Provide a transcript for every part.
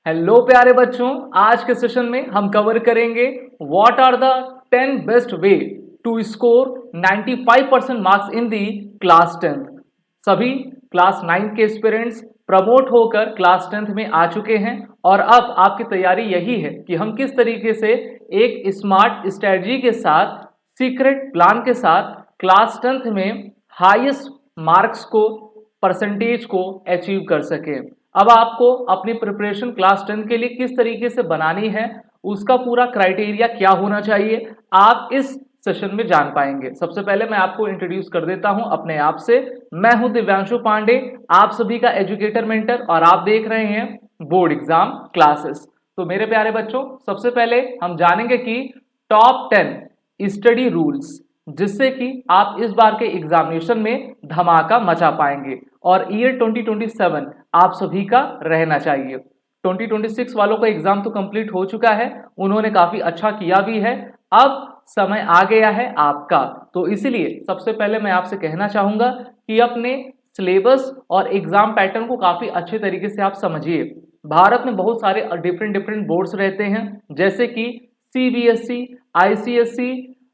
Hello प्यारे बच्चों, आज के सेशन में हम कवर करेंगे what are the 10 best way to score 95% marks in the class 10th। सभी क्लास 9 के एस्पिरेंट्स प्रमोट होकर क्लास 10th में आ चुके हैं और अब आपकी तैयारी यही है कि हम किस तरीके से एक स्मार्ट स्ट्रेटजी के साथ, सीक्रेट प्लान के साथ क्लास 10th में हाईएस्ट मार्क्स को, परसेंटेज को अचीव कर सके। अब आपको अपनी प्रिपरेशन क्लास 10 के लिए किस तरीके से बनानी है, उसका पूरा क्राइटेरिया क्या होना चाहिए, आप इस सेशन में जान पाएंगे। सबसे पहले मैं आपको इंट्रोड्यूस कर देता हूं अपने आप से। मैं हूं दिव्यांशु पांडे, आप सभी का एजुकेटर मेंटर, और आप देख रहे हैं बोर्ड एग्जाम क्लासेस। तो मेरे प्यारे बच्चों, सबसे पहले हम जानेंगे कि टॉप 10 स्टडी रूल्स, जिससे कि आप इस बार के एग्जामिनेशन में धमाका मचा पाएंगे और ईयर 2027 आप सभी का रहना चाहिए। 2026 वालों का एग्जाम तो कंप्लीट हो चुका है, उन्होंने काफी अच्छा किया भी है। अब समय आ गया है आपका, तो इसलिए सबसे पहले मैं आपसे कहना चाहूंगा कि अपने सिलेबस और एग्जाम पैटर्न को काफी अच्छे तरीके से आप समझिए। भारत में बहुत सारे डिफरेंट बोर्ड्स रहते हैं, जैसे कि CBSE, ICSE,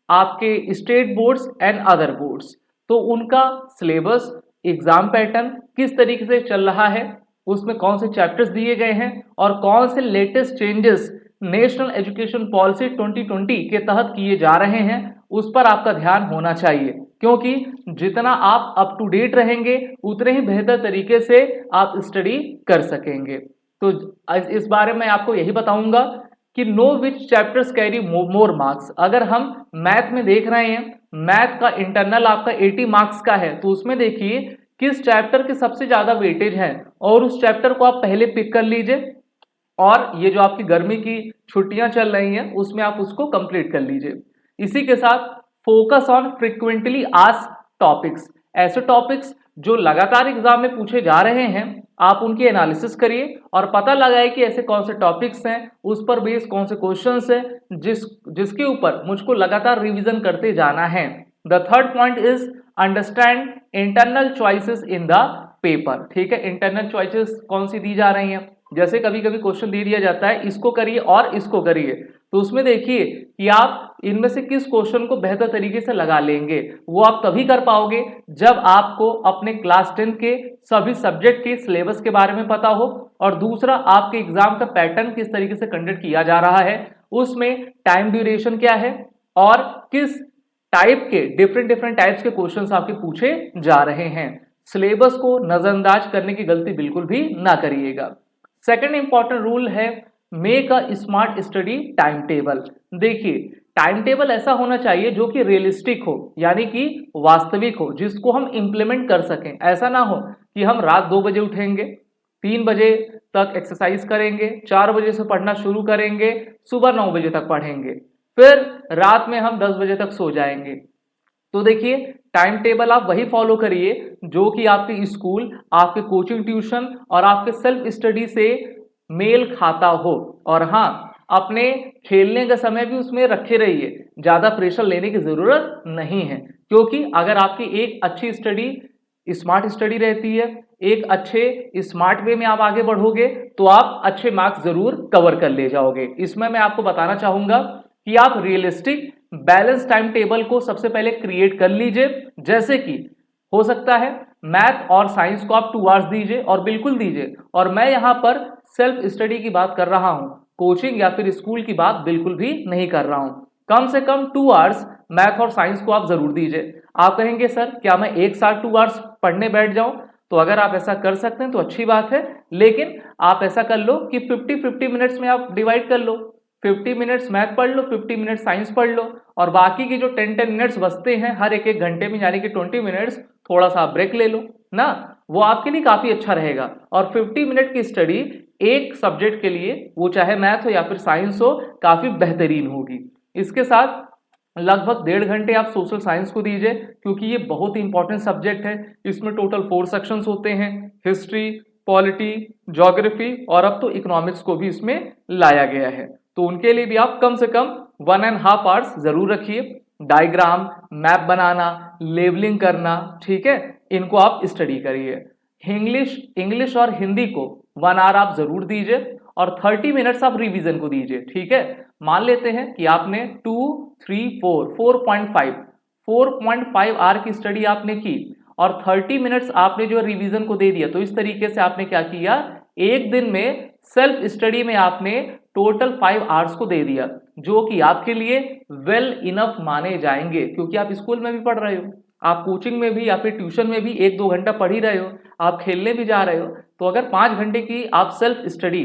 आपके state boards and other boards. तो उनका सिलेबस, एग्जाम पैटर्न किस तरीके से चल रहा है, उसमें कौन से चैप्टर्स दिए गए हैं और कौन से latest changes national education policy 2020 के तहत किए जा रहे हैं, उस पर आपका ध्यान होना चाहिए। क्योंकि जितना आप अप टू डेट रहेंगे उतने ही बेहतर तरीके से आप स्टडी कर सकेंगे। तो इस बारे में आपको यही बताऊंगा कि know which chapters carry more marks. अगर हम मैथ में देख रहे हैं, मैथ का इंटरनल आपका 80 मार्क्स का है, तो उसमें देखिए किस चैप्टर के सबसे ज्यादा वेटेज है और उस चैप्टर को आप पहले पिक कर लीजिए, और ये जो आपकी गर्मी की छुट्टियां चल रही हैं उसमें आप उसको कंप्लीट कर लीजिए। इसी के साथ focus on frequently asked topics, ऐसे टॉपिक्स जो लगातार एग्जाम में पूछे जा रहे हैं, आप उनकी एनालिसिस करिए और पता लगाए कि ऐसे कौन से टॉपिक्स हैं, उस पर बेस कौन से क्वेश्चंस हैं जिसके ऊपर मुझको लगातार रिवीजन करते जाना है। The third point is understand internal choices in the paper. ठीक है, इंटरनल चॉइसेस कौन सी दी जा रही हैं, जैसे कभी कभी क्वेश्चन दे दिया जाता है इसको करिए और इसको करिए, तो उसमें देखिए कि आप इनमें से किस क्वेश्चन को बेहतर तरीके से लगा लेंगे। वो आप तभी कर पाओगे जब आपको अपने क्लास 10 के सभी सब्जेक्ट के सिलेबस के बारे में पता हो, और दूसरा आपके एग्जाम का पैटर्न किस तरीके से कंडक्ट किया जा रहा है, उसमें टाइम ड्यूरेशन क्या है और किस टाइप के डिफरेंट टाइप्स के क्वेश्चंस आपके पूछे जा रहे हैं। सिलेबस को नजरअंदाज करने की गलती बिल्कुल भी ना करिएगा। सेकंड इंपॉर्टेंट रूल है make a smart study time table. देखिए, टाइम टेबल ऐसा होना चाहिए जो कि रियलिस्टिक हो, यानी कि वास्तविक हो, जिसको हम इंप्लीमेंट कर सकें। ऐसा ना हो कि हम रात 2 बजे उठेंगे, 3 बजे तक एक्सरसाइज करेंगे, 4 बजे से पढ़ना शुरू करेंगे, सुबह 9 बजे तक पढ़ेंगे, फिर रात में हम 10 बजे तक सो जाएंगे। तो देखिए, टाइम टेबल आप वही फॉलो करिए जो कि आपके स्कूल, आपके कोचिंग ट्यूशन और आपके सेल्फ स्टडी से मेल खाता हो। और हाँ, अपने खेलने का समय भी उसमें रखे रहिए, ज्यादा प्रेशर लेने की जरूरत नहीं है। क्योंकि अगर आपकी एक अच्छी स्टडी, स्मार्ट स्टडी रहती है, एक अच्छे स्मार्ट वे में आप आगे बढ़ोगे, तो आप अच्छे मार्क्स जरूर कवर कर ले जाओगे। इसमें मैं आपको बताना चाहूंगा कि आप रियलिस्टिक बैलेंस टाइम टेबल को सबसे पहले क्रिएट कर लीजिए। जैसे कि हो सकता है मैथ और साइंस को आप 2 आवर्स दीजिए, और बिल्कुल दीजिए। और मैं यहां पर सेल्फ स्टडी की बात कर रहा हूं, कोचिंग या फिर स्कूल की बात बिल्कुल भी नहीं कर रहा हूं। कम से कम 2 आवर्स मैथ और साइंस को आप जरूर दीजिए। आप कहेंगे सर क्या मैं एक साथ 2 आवर्स पढ़ने बैठ जाऊं? तो अगर आप ऐसा कर सकते हैं तो अच्छी बात है, लेकिन आप ऐसा कर लो कि 50-50 मिनट्स में आप डिवाइड कर लो। 50 मिनट्स मैथ पढ़ लो, 50 मिनट्स साइंस पढ़ लो, और बाकी के जो 10-10 मिनट्स बचते हैं हर एक घंटे में, यानी कि 20 मिनट्स, थोड़ा सा ब्रेक ले लो ना, वो आपके लिए काफी अच्छा रहेगा। और 50 मिनट की स्टडी एक सब्जेक्ट के लिए, वो चाहे मैथ हो या फिर साइंस हो, काफी बेहतरीन होगी। इसके साथ लगभग 1.5 घंटे आप सोशल साइंस को दीजिए, क्योंकि ये बहुत ही इंपॉर्टेंट सब्जेक्ट है। इसमें टोटल 4 सेक्शंस होते हैं, हिस्ट्री, पॉलिटी, ज्योग्राफी, और अब तो इकोनॉमिक्स को भी इसमें लाया गया है। तो उनके लिए भी आप कम से कम 1.5 आवर्स जरूर रखिए। डायग्राम, मैप बनाना, लेबलिंग करना, ठीक है, इनको आप स्टडी करिए। इंग्लिश और हिंदी को 1 आवर आप जरूर दीजिए, और 30 मिनट्स आप रिवीजन को दीजिए। ठीक है, मान लेते हैं कि आपने 2, 3, 4, 4.5 आवर की स्टडी आपने की और 30 मिनट्स आपने जो रिवीजन को दे दिया। तो इस तरीके से आपने क्या किया, एक दिन में सेल्फ स्टडी में आपने टोटल 5 आवर्स को दे दिया, जो कि आपके लिए वेल इनफ माने जाएंगे, क्योंकि आप स्कूल में भी पढ़ रहे हो, आप कोचिंग में भी या फिर ट्यूशन में भी 1-2 घंटा पढ़ ही रहे हो, आप खेलने भी जा रहे हो। तो अगर 5 घंटे की आप सेल्फ स्टडी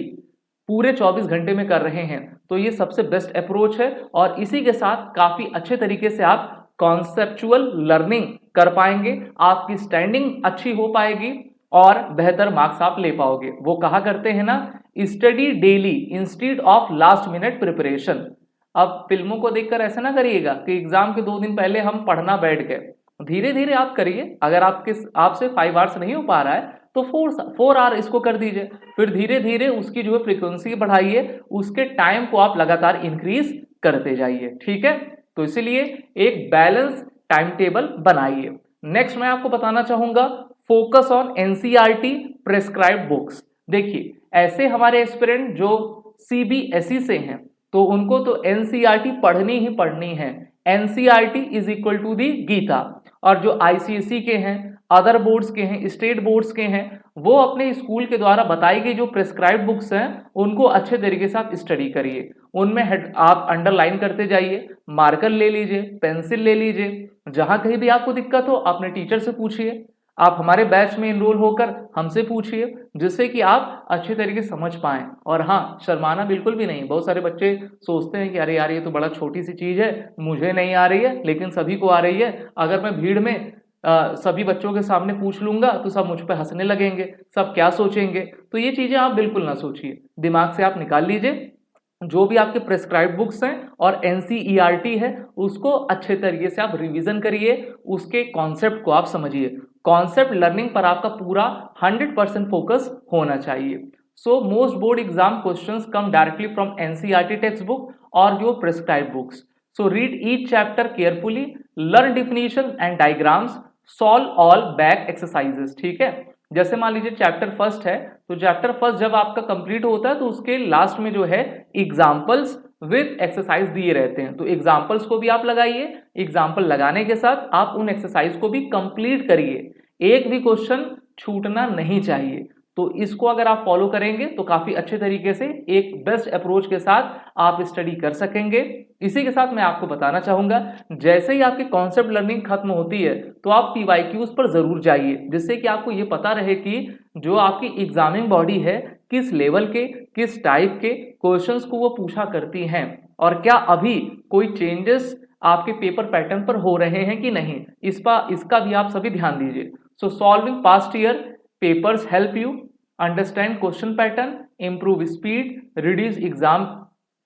पूरे 24 घंटे में कर रहे हैं तो ये सबसे बेस्ट अप्रोच है और इसी के साथ काफी अच्छे तरीके से आप कॉन्सेप्चुअल लर्निंग कर पाएंगे, आपकी स्टैंडिंग अच्छी हो पाएगी और बेहतर मार्क्स आप ले पाओगे। वो कहा करते हैं ना, study daily instead of last minute preparation. अब फिल्मों को देखकर ऐसा ना करिएगा कि एग्जाम के 2 दिन पहले हम पढ़ना बैठ गए, धीरे धीरे आप करिए। अगर आपसे 5 आवर्स नहीं हो पा रहा है तो 4 आवर इसको कर दीजिए, फिर धीरे धीरे उसकी जो है फ्रीक्वेंसी बढ़ाइए, उसके टाइम को आप लगातार इंक्रीज करते जाइए। ठीक है, तो इसीलिए एक बैलेंस टाइम टेबल बनाइए। नेक्स्ट मैं आपको बताना चाहूंगा, focus on NCERT prescribed books. देखिए, ऐसे हमारे एस्पिरेंट जो सीबीएसई से हैं तो उनको तो एनसीईआरटी पढ़नी ही पढ़नी है। NCERT is equal to the Gita. और जो आईसीएसई के हैं, अदर बोर्ड्स के हैं, स्टेट बोर्ड्स के हैं, वो अपने स्कूल के द्वारा बताई गई जो प्रेस्क्राइब्ड बुक्स हैं उनको अच्छे तरीके से आप स्टडी करिए, उनमें आप अंडरलाइन करते जाइए, मार्कर ले लीजिए, पेंसिल ले लीजिए। जहां कहीं भी आपको दिक्कत हो अपने टीचर से पूछिए, आप हमारे बैच में इनरोल होकर हमसे पूछिए, जिससे कि आप अच्छे तरीके से समझ पाएं। और हाँ, शर्माना बिल्कुल भी नहीं। बहुत सारे बच्चे सोचते हैं कि अरे यार ये तो बड़ा छोटी सी चीज है, मुझे नहीं आ रही है लेकिन सभी को आ रही है, अगर मैं भीड़ में सभी बच्चों के सामने पूछ लूंगा तो सब मुझ पर हंसने लगेंगे, सब क्या सोचेंगे। तो ये चीजें आप बिल्कुल ना सोचिए, दिमाग से आप निकाल लीजिए। जो भी आपके प्रेस्क्राइब्ड बुक्स हैं और एनसीईआरटी है उसको अच्छे तरीके से आप रिवीजन करिए, उसके कॉन्सेप्ट को आप समझिए। कॉन्सेप्ट लर्निंग पर आपका पूरा 100% फोकस होना चाहिए। So most board exam questions come directly from NCERT text book और your prescribed books. So read each chapter carefully, learn definition and diagrams, solve all back exercises. ठीक है, जैसे मान लीजिए चैप्टर फर्स्ट है तो चैप्टर फर्स्ट जब आपका कंप्लीट होता है तो उसके लास्ट में जो है एग्जाम्पल्स विद एक्सरसाइज दिए रहते हैं, तो एग्जाम्पल्स को भी आप लगाइए। एग्जाम्पल लगाने के साथ आप उन एक्सरसाइज को भी कंप्लीट करिए, एक भी क्वेश्चन छूटना नहीं चाहिए। तो इसको अगर आप फॉलो करेंगे तो काफी अच्छे तरीके से एक बेस्ट अप्रोच के साथ आप स्टडी कर सकेंगे। इसी के साथ मैं आपको बताना चाहूंगा, जैसे ही आपकी कॉन्सेप्ट लर्निंग खत्म होती है तो आप पीवाईक्यूज पर जरूर जाइए, जिससे कि आपको ये पता रहे कि जो आपकी एग्जामिंग बॉडी है किस लेवल के, किस टाइप के क्वेश्चंस को वो पूछा करती हैं और क्या अभी कोई चेंजेस आपके पेपर पैटर्न पर हो रहे हैं कि नहीं, इसका भी आप सभी ध्यान दीजिए। सो solving past year papers help you understand question pattern, improve speed, reduce exam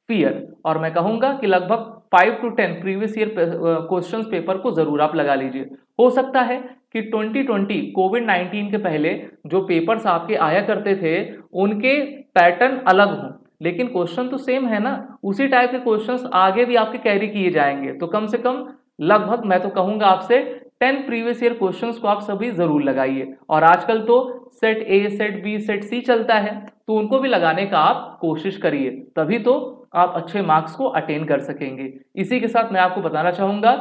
fear. और मैं कहूंगा कि लगभग 5 to 10 previous year questions paper को जरूर आप लगा लीजिए। हो सकता है कि 2020 कोविड-19 के पहले जो पेपर्स आपके आया करते थे उनके पैटर्न अलग हों, लेकिन क्वेश्चन तो सेम है ना, उसी टाइप के क्वेश्चंस आगे भी आपके कैरी किए जाएंगे। तो कम से कम लगभग मैं तो कहूंगा आपसे 10 प्रीवियस ईयर क्वेश्चंस को आप सभी जरूर लगाइए। और आजकल तो set A, set B, set C चलता है, तो उनको भी लगाने का आप कोशिश करिए, तभी तो आप अच्छे मार्क्स को अटेन कर सकेंगे। इसी के साथ मैं आपको बताना चाहूंगा,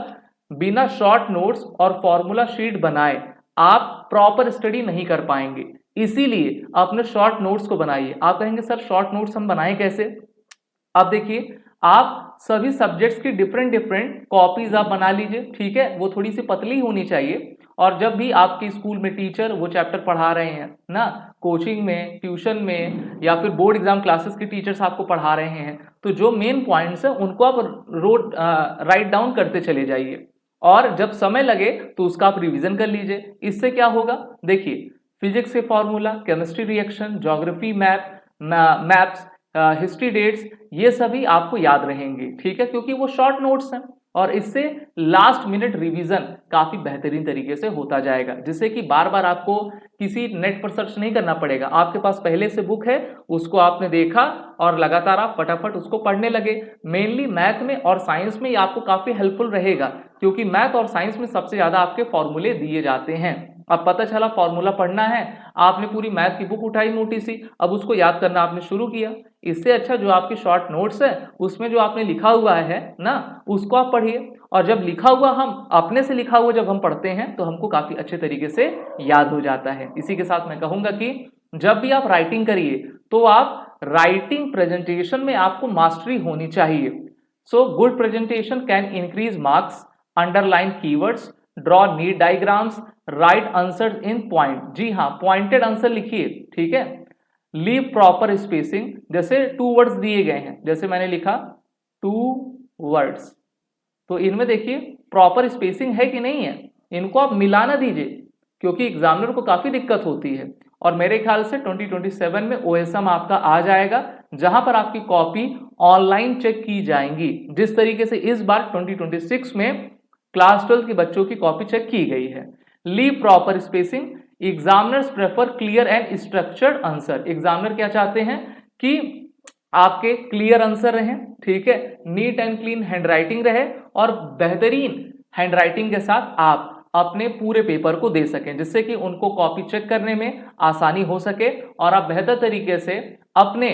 बिना शॉर्ट नोट्स और फॉर्मूला शीट बनाए आप प्रॉपर स्टडी नहीं कर पाएंगे, इसीलिए अपने शॉर्ट नोट्स को बनाइए। आप कहेंगे सर शॉर्ट नोट्स हम बनाएं कैसे? अब देखिए, आप सभी सब्जेक्ट्स की डिफरेंट कॉपीज आप बना लीजिए। ठीक है, वो थोड़ी सी पतली होनी चाहिए, और जब भी आपके स्कूल में टीचर वो चैप्टर पढ़ा रहे हैं ना, कोचिंग में, ट्यूशन में या फिर बोर्ड एग्जाम क्लासेस के टीचर्स आपको पढ़ा रहे हैं, तो जो मेन पॉइंट्स हैं उनको आप राइट डाउन करते चले जाइए, और जब समय लगे तो उसका आप रिवीजन कर लीजिए। इससे क्या होगा, देखिए फिजिक्स के formula, chemistry reaction, geography maps, history dates, ये सभी आपको याद रहेंगे। ठीक है, क्योंकि वो शॉर्ट नोट्स हैं, और इससे लास्ट मिनट रिवीजन काफी बेहतरीन तरीके से होता जाएगा, जिससे कि बार बार आपको किसी नेट पर सर्च नहीं करना पड़ेगा। आपके पास पहले से बुक है, उसको आपने देखा और लगातार आप फटाफट उसको पढ़ने लगे। मेनली मैथ में और साइंस में ये आपको काफी हेल्पफुल रहेगा। क्योंकि मैथ और साइंस में सबसे ज़्यादा आपके फॉर्मूले दिए जाते हैं। अब पता चला फॉर्मूला पढ़ना है, आपने पूरी मैथ की बुक उठाई मोटी सी, अब उसको याद करना आपने शुरू किया। इससे अच्छा जो आपके शॉर्ट नोट्स है उसमें जो आपने लिखा हुआ है ना, उसको आप पढ़िए। और जब लिखा हुआ हम अपने से लिखा हुआ जब हम पढ़ते हैं तो हमको काफ़ी अच्छे तरीके से याद हो जाता है। इसी के साथ मैं कहूँगा कि जब भी आप राइटिंग करिए तो आप राइटिंग प्रेजेंटेशन में आपको मास्टरी होनी चाहिए। So good presentation can increase marks, underline keywords, draw need diagrams, write answer in point. जी हाँ, पॉइंटेड आंसर लिखिए, ठीक है। लीव प्रॉपर स्पेसिंग, जैसे 2 वर्ड्स दिए गए हैं, जैसे मैंने लिखा 2 वर्ड्स, तो इनमें देखिए प्रॉपर स्पेसिंग है कि नहीं है, इनको आप मिलाना दीजिए, क्योंकि एग्जामिनर को काफ़ी दिक्कत होती है। और मेरे ख्याल से 2027 में OSM आपका आ जाएगा, जहां पर आपकी कॉपी ऑनलाइन चेक की जाएंगी, जिस तरीके से इस बार 2026 में क्लास 12 के बच्चों की कॉपी चेक की गई है। Leave proper spacing, examiners prefer clear and structured answer. Examiner क्या चाहते हैं कि आपके क्लियर आंसर रहे, ठीक है, नीट एंड क्लीन हैंडराइटिंग रहे और बेहतरीन हैंडराइटिंग के साथ आप अपने पूरे पेपर को दे सकें, जिससे कि उनको कॉपी चेक करने में आसानी हो सके और आप बेहतर तरीके से अपने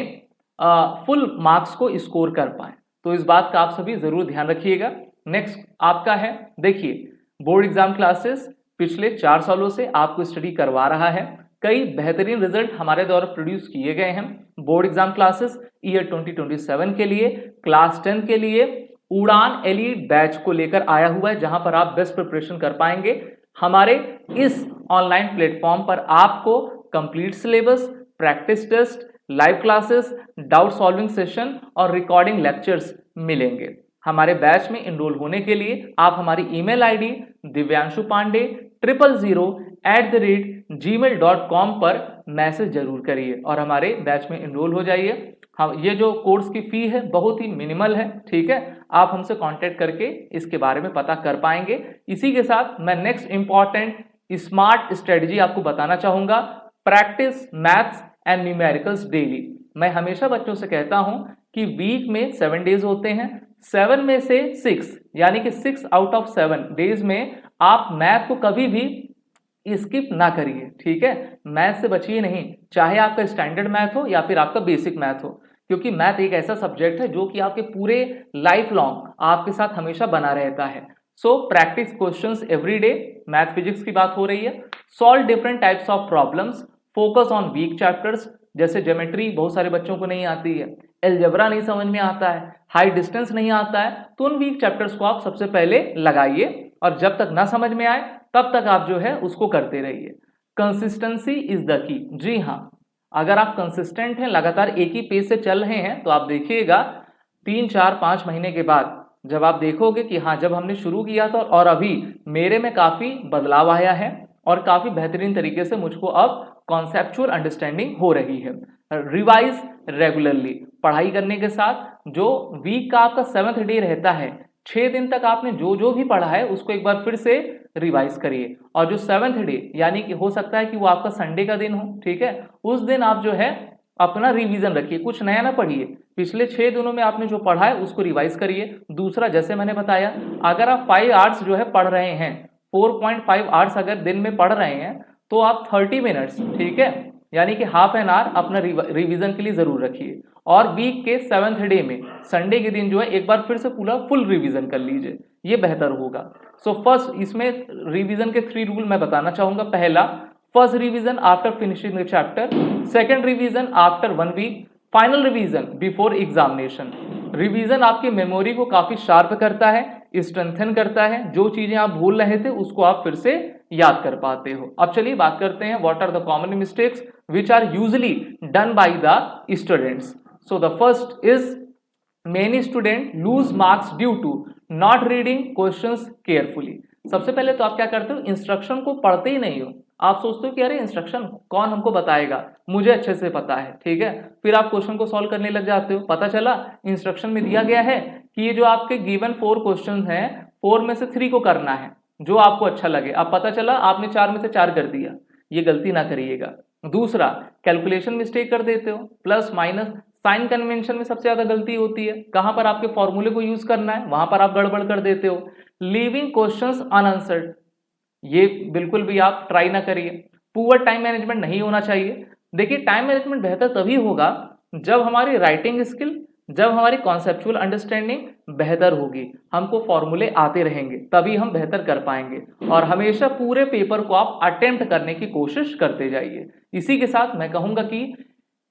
फुल मार्क्स को स्कोर कर पाएं। तो इस बात का आप सभी जरूर ध्यान रखिएगा। नेक्स्ट आपका है, देखिए बोर्ड एग्जाम क्लासेस पिछले 4 सालों से आपको स्टडी करवा रहा है, कई बेहतरीन रिजल्ट हमारे द्वारा प्रोड्यूस किए गए हैं। बोर्ड एग्जाम क्लासेस ईयर 2027 के लिए, क्लास 10 के लिए उड़ान एलीट बैच को लेकर आया हुआ है, जहां पर आप बेस्ट प्रिपरेशन कर पाएंगे। हमारे इस ऑनलाइन प्लेटफॉर्म पर आपको complete syllabus, practice test, live classes, doubt solving session और रिकॉर्डिंग लेक्चर्स मिलेंगे। हमारे बैच में इनरोल होने के लिए आप हमारी ईमेल आईडी divyanshu.pandey000@gmail.com पर मैसेज जरूर करिए और हमारे बैच में इनरोल हो जाइए। हाँ, ये जो कोर्स की फी है बहुत ही मिनिमल है, ठीक है, आप हमसे कांटेक्ट करके इसके बारे में पता कर पाएंगे। इसी के साथ मैं नेक्स्ट इंपॉर्टेंट स्मार्ट स्ट्रेटजी आपको बताना चाहूंगा, practice maths and numericals daily. मैं हमेशा बच्चों से कहता हूं कि वीक में 7 डेज होते हैं, 7 में से 6 यानी कि 6 आउट ऑफ 7 डेज में आप मैथ को कभी भी स्किप ना करिए, ठीक है। मैथ से बचिए नहीं, चाहे आपका स्टैंडर्ड मैथ हो या फिर आपका बेसिक मैथ हो, क्योंकि मैथ एक ऐसा सब्जेक्ट है जो कि आपके पूरे लाइफ लॉन्ग आपके साथ हमेशा बना रहता है। So practice questions every day, math physics की बात हो रही है। Solve different types of problems, focus on weak chapters, जैसे ज्योमेट्री बहुत सारे बच्चों को नहीं आती है, अलजेब्रा नहीं समझ में आता है, हाई डिस्टेंस नहीं आता है, तो उन वीक चैप्टर्स को आप सबसे पहले लगाइए और जब तक ना समझ में आए तब तक आप जो है उसको करते रहिए। Consistency is the key. जी हाँ, अगर आप कंसिस्टेंट हैं, लगातार एक ही पेज से चल रहे हैं, तो आप देखिएगा 3, 4, 5 महीने के बाद जब आप देखोगे कि हाँ, जब हमने शुरू किया था और अभी मेरे में काफ़ी बदलाव आया है और काफ़ी बेहतरीन तरीके से मुझको अब कॉन्सेप्चुअल अंडरस्टैंडिंग हो रही है। रिवाइज रेगुलरली, पढ़ाई करने के साथ जो वीक का आपका 7th डे रहता है, 6 दिन तक आपने जो जो भी पढ़ा है उसको एक बार फिर से रिवाइज करिए। और जो 7th डे यानी कि हो सकता है कि वो आपका संडे का दिन हो, ठीक है, उस दिन आप जो है अपना रिवीजन रखिए, कुछ नया ना पढ़िए, पिछले 6 दिनों में आपने जो पढ़ा है उसको रिवाइज करिए। दूसरा, जैसे मैंने बताया, अगर आप 5 आवर्स जो है पढ़ रहे हैं, 4.5 आवर्स अगर दिन में पढ़ रहे हैं, तो आप 30 मिनट्स, ठीक है, यानी कि हाफ एन आवर अपना रिवीजन के लिए जरूर रखिए। और वीक के 7th डे में संडे के दिन जो है एक बार फिर से पूरा फुल रिवीजन कर लीजिए, ये बेहतर होगा। सो फर्स्ट, इसमें रिवीजन के 3 रूल मैं बताना चाहूंगा। पहला, first revision after finishing the chapter, second revision after 1 week, final revision before examination. Revision आपकी मेमोरी को काफी शार्प करता है, स्ट्रेंथन करता है, जो चीजें आप भूल रहे थे उसको आप फिर से याद कर पाते हो। अब चलिए बात करते हैं what are the common mistakes which are usually done by the students. So the first is many student lose marks due to not reading questions carefully. सबसे पहले तो आप क्या करते हो, इंस्ट्रक्शन को पढ़ते ही नहीं हो। आप सोचते हो कि अरे इंस्ट्रक्शन कौन हमको बताएगा, मुझे अच्छे से पता है, ठीक है, फिर आप क्वेश्चन को सॉल्व करने लग जाते हो। पता चला इंस्ट्रक्शन में दिया गया है कि ये जो आपके गिवन 4 क्वेश्चन हैं, 4 में से 3 को करना है जो आपको अच्छा लगे। अब पता चला आपने 4 में से 4 कर दिया, ये गलती ना करिएगा। दूसरा, कैलकुलेशन मिस्टेक कर देते हो, प्लस माइनस साइन कन्वेंशन में सबसे ज्यादा गलती होती है। कहां पर आपके फॉर्मूले को यूज करना है वहां पर आप गड़बड़ कर देते हो। लीविंग क्वेश्चंस अनआंसर्ड, ये बिल्कुल भी आप ट्राई ना करिए। पुअर टाइम मैनेजमेंट नहीं होना चाहिए। देखिए टाइम मैनेजमेंट बेहतर तभी होगा जब हमारी राइटिंग स्किल, जब हमारी कॉन्सेप्चुअल अंडरस्टैंडिंग बेहतर होगी, हमको फॉर्मूले आते रहेंगे, तभी हम बेहतर कर पाएंगे। और हमेशा पूरे पेपर को आप अटेम्प्ट करने की कोशिश करते जाइए। इसी के साथ मैं कहूँगा कि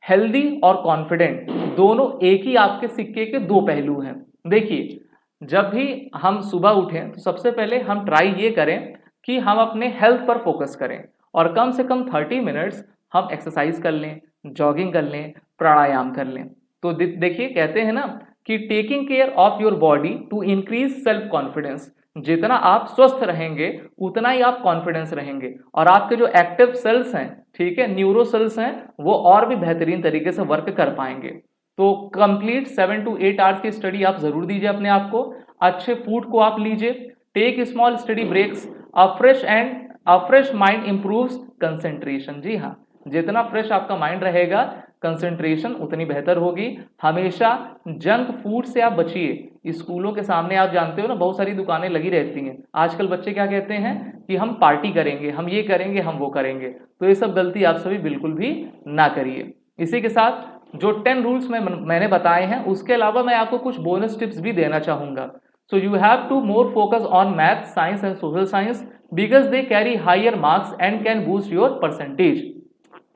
हेल्दी और कॉन्फिडेंट दोनों एक ही आपके सिक्के के दो पहलू हैं। देखिए जब भी हम सुबह उठें तो सबसे पहले हम ट्राई ये करें कि हम अपने हेल्थ पर फोकस करें और कम से कम 30 मिनट्स हम एक्सरसाइज कर लें, जॉगिंग कर लें, प्राणायाम कर लें। तो देखिए कहते हैं ना कि taking care of your body to increase self confidence, जितना आप स्वस्थ रहेंगे उतना ही आप कॉन्फिडेंस रहेंगे और आपके जो एक्टिव सेल्स हैं, ठीक है, न्यूरो सेल्स हैं, वो और भी बेहतरीन तरीके से वर्क कर पाएंगे। तो कंप्लीट 7 to 8 आवर्स की स्टडी आप जरूर दीजिए अपने आप को। अच्छे फूड को आप लीजिए, take small study breaks, a fresh mind improves concentration. जी हाँ, जितना फ्रेश आपका माइंड रहेगा कंसेंट्रेशन उतनी बेहतर होगी। हमेशा जंक फूड से आप बचिए। स्कूलों के सामने आप जानते हो ना बहुत सारी दुकानें लगी रहती हैं। आजकल बच्चे क्या कहते हैं कि हम पार्टी करेंगे, हम ये करेंगे, हम वो करेंगे। तो ये सब गलती आप सभी बिल्कुल भी ना करिए। इसी के साथ जो 10 रूल्स मैंने बताए हैं उसके अलावा मैं आपको कुछ बोनस टिप्स भी देना चाहूंगा। So you have to more focus on math, science and social science because they carry higher marks and can boost your percentage.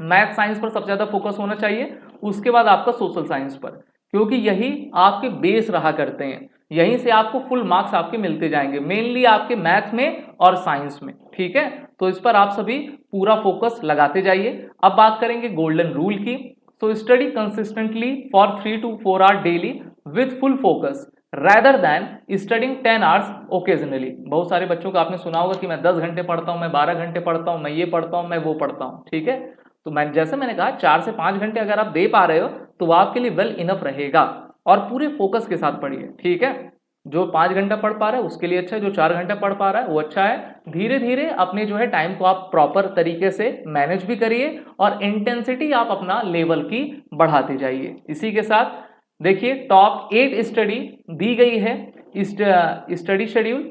Math science पर सबसे ज्यादा फोकस होना चाहिए, उसके बाद आपका सोशल साइंस पर, क्योंकि यही आपके बेस रहा करते हैं। यहीं से आपको फुल मार्क्स आपके मिलते जाएंगे, मेनली आपके मैथ में और साइंस में। ठीक है, तो इस पर आप सभी पूरा फोकस लगाते जाइए। अब बात करेंगे गोल्डन रूल की। So study consistently for 3 to 4 hour daily with full focus rather than studying 10 hours occasionally। बहुत सारे बच्चों को आपने सुना होगा कि मैं 10 घंटे पढ़ता हूं, मैं 12 घंटे पढ़ता हूं, मैं ये पढ़ता हूं, मैं वो पढ़ता हूं। ठीक है, तो मैंने कहा 4 से 5 घंटे अगर आप दे पा रहे हो तो वो आपके लिए वेल इनफ रहेगा और पूरे फोकस के साथ पढ़िए। ठीक है, जो 5 घंटा पढ़ पा रहा है उसके लिए अच्छा है, जो 4 घंटा पढ़ पा रहा है वो अच्छा है। धीरे धीरे अपने जो है टाइम को आप प्रॉपर तरीके से मैनेज भी करिए और इंटेंसिटी आप अपना लेवल की बढ़ाते जाइए। इसी के साथ देखिए टॉप 8 स्टडी दी गई है। Study schedule,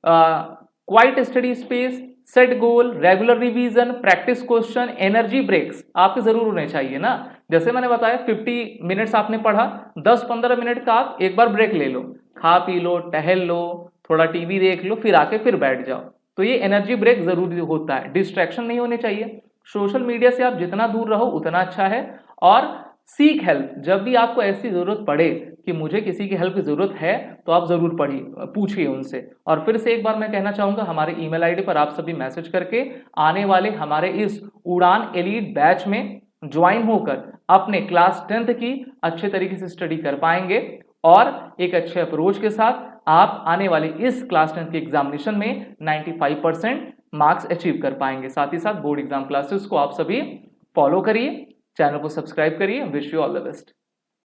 quiet study space, set goal, regular revision, practice question, energy breaks आपके जरूर होने चाहिए ना। जैसे मैंने बताया 50 मिनट्स आपने पढ़ा, 10-15 मिनट का आप एक बार ब्रेक ले लो, खा पी लो, टहल लो, थोड़ा टीवी देख लो, फिर आके फिर बैठ जाओ। तो ये एनर्जी ब्रेक जरूरी होता है। डिस्ट्रैक्शन नहीं होने चाहिए। सोशल मीडिया से आप जितना दूर रहो उतना अच्छा है। और सीक हेल्प, जब भी आपको ऐसी जरूरत पड़े कि मुझे किसी की हेल्प की जरूरत है तो आप जरूर पूछिए उनसे। और फिर से एक बार मैं कहना चाहूंगा हमारे ईमेल आईडी पर आप सभी मैसेज करके आने वाले हमारे इस उड़ान एलीट बैच में ज्वाइन होकर अपने क्लास 10th की अच्छे तरीके से स्टडी कर पाएंगे और एक अच्छे अप्रोच के साथ आप आने वाले इस क्लास 10th के एग्जामिनेशन में 95% मार्क्स अचीव कर पाएंगे। साथ ही साथ बोर्ड एग्जाम क्लासेस को आप सभी फॉलो करिए, चैनल को सब्सक्राइब करिए। Wish you all the best.